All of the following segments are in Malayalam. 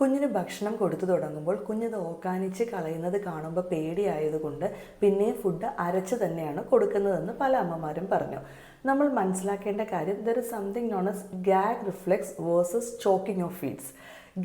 കുഞ്ഞിന് ഭക്ഷണം കൊടുത്തു തുടങ്ങുമ്പോൾ കുഞ്ഞത് ഓക്കാനിച്ച് കളയുന്നത് കാണുമ്പോൾ പേടിയായതുകൊണ്ട് പിന്നെയും ഫുഡ് അരച്ച് തന്നെയാണ് കൊടുക്കുന്നതെന്ന് പല അമ്മമാരും പറഞ്ഞു. നമ്മൾ മനസ്സിലാക്കേണ്ട കാര്യം, there is something known as gag reflex versus choking of feeds.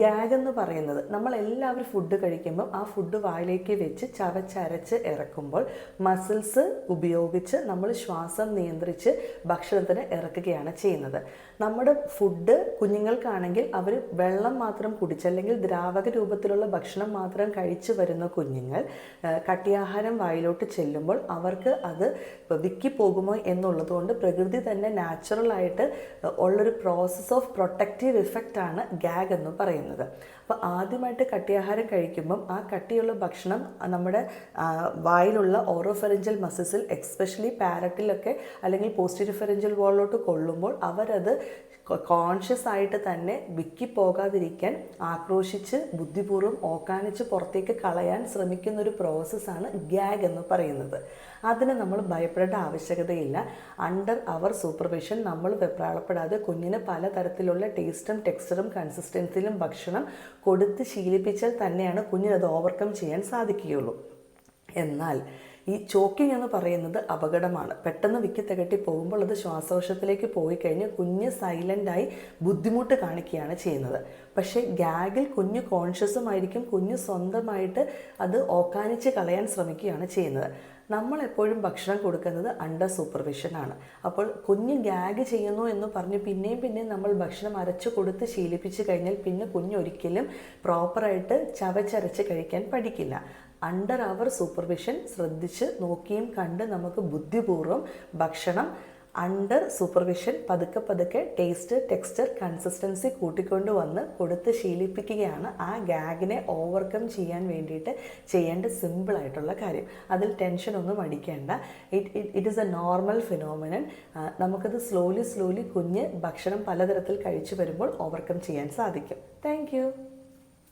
Gag എന്ന് പറയുന്നത്, നമ്മളെല്ലാവരും ഫുഡ് കഴിക്കുമ്പം ആ ഫുഡ് വായിലേക്ക് വെച്ച് ചവച്ചരച്ച് ഇറക്കുമ്പോൾ മസിൽസ് ഉപയോഗിച്ച് നമ്മൾ ശ്വാസം നിയന്ത്രിച്ച് ഭക്ഷണത്തിന് ഇറക്കുകയാണ് ചെയ്യുന്നത്. നമ്മുടെ ഫുഡ് കുഞ്ഞുങ്ങൾക്കാണെങ്കിൽ അവർ വെള്ളം മാത്രം കുടിച്ചല്ലെങ്കിൽ ദ്രാവക രൂപത്തിലുള്ള ഭക്ഷണം മാത്രം കഴിച്ചു വരുന്ന കുഞ്ഞുങ്ങൾ കട്ടിയാഹാരം വായിലോട്ട് ചെല്ലുമ്പോൾ അവർക്ക് അത് വിക്കിപ്പോകുമോ എന്നുള്ളതുകൊണ്ട് പ്രകൃതി തന്നെ നാച്ചുറലായിട്ട് ഉള്ളൊരു പ്രോസസ് ഓഫ് പ്രൊട്ടക്റ്റീവ് ഇഫക്റ്റാണ് ഗാഗ് എന്ന് പറയുന്നത്. അപ്പോൾ ആദ്യമായിട്ട് കട്ടിയാഹാരം കഴിക്കുമ്പം ആ കട്ടിയുള്ള ഭക്ഷണം നമ്മുടെ വായിലുള്ള ഓറോഫെറിഞ്ചൽ മസിൽസിൽ, എക്സ്പെഷ്യലി പാരറ്റിലൊക്കെ അല്ലെങ്കിൽ പോസ്റ്റീരിയർ ഫെറിഞ്ചൽ വാളിലോട്ട് കൊള്ളുമ്പോൾ അവരത് കോൺഷ്യസ് ആയിട്ട് തന്നെ വിക്കിപ്പോകാതിരിക്കാൻ ആക്രോശിച്ച് ബുദ്ധിപൂർവ്വം ഓക്കാനിച്ച് പുറത്തേക്ക് കളയാൻ ശ്രമിക്കുന്ന ഒരു പ്രോസസ്സാണ് ഗാഗ് എന്ന് പറയുന്നത്. അതിന് നമ്മൾ ഭയപ്പെടേണ്ട ആവശ്യകതയില്ല. അണ്ടർ അവർ സൂപ്പർവിഷൻ നമ്മൾ വെപ്രാളപ്പെടാതെ കുഞ്ഞിന് പലതരത്തിലുള്ള ടേസ്റ്റും ടെക്സ്ചറും കൺസിസ്റ്റൻസിയിലും ഭക്ഷണം കൊടുത്ത് ശീലിപ്പിച്ചാൽ തന്നെയാണ് കുഞ്ഞിനത് ഓവർകം ചെയ്യാൻ സാധിക്കുകയുള്ളൂ. എന്നാൽ ഈ ചോക്കിംഗ് എന്ന് പറയുന്നത് അപകടമാണ്. പെട്ടെന്ന് വിക്കി തികട്ടി പോകുമ്പോൾ അത് ശ്വാസകോശത്തിലേക്ക് പോയി കഴിഞ്ഞ് കുഞ്ഞ് സൈലൻ്റായി ബുദ്ധിമുട്ട് കാണിക്കുകയാണ് ചെയ്യുന്നത്. പക്ഷേ ഗാഗിൽ കുഞ്ഞ് കോൺഷ്യസുമായിരിക്കും, കുഞ്ഞ് സ്വന്തമായിട്ട് അത് ഓക്കാനിച്ച് കളയാൻ ശ്രമിക്കുകയാണ് ചെയ്യുന്നത്. നമ്മളെപ്പോഴും ഭക്ഷണം കൊടുക്കുന്നത് അണ്ടർ സൂപ്പർവിഷനാണ്. അപ്പോൾ കുഞ്ഞ് ഗാഗ് ചെയ്യുന്നു എന്ന് പറഞ്ഞ് പിന്നെയും നമ്മൾ ഭക്ഷണം അരച്ചു കൊടുത്ത് ശീലിപ്പിച്ച് കഴിഞ്ഞാൽ പിന്നെ കുഞ്ഞൊരിക്കലും പ്രോപ്പറായിട്ട് ചവച്ചരച്ച് കഴിക്കാൻ പഠിക്കില്ല. അണ്ടർ അവർ സൂപ്പർവിഷൻ ശ്രദ്ധിച്ച് നോക്കിയും കണ്ട് നമുക്ക് ബുദ്ധിപൂർവ്വം ഭക്ഷണം അണ്ടർ സൂപ്പർവിഷൻ പതുക്കെ ടേസ്റ്റ്, ടെക്സ്ചർ, കൺസിസ്റ്റൻസി കൂട്ടിക്കൊണ്ട് വന്ന് കൊടുത്ത് ശീലിപ്പിക്കുകയാണ് ആ ഗാഗിനെ ഓവർകം ചെയ്യാൻ വേണ്ടിയിട്ട് ചെയ്യേണ്ട സിമ്പിളായിട്ടുള്ള കാര്യം. അതിൽ ടെൻഷനൊന്നും അടിക്കേണ്ട. It is A normal phenomenon. നമുക്കത് സ്ലോലി കുഞ്ഞ് ഭക്ഷണം പലതരത്തിൽ കഴിച്ചു വരുമ്പോൾ ഓവർകം ചെയ്യാൻ സാധിക്കും. Thank you.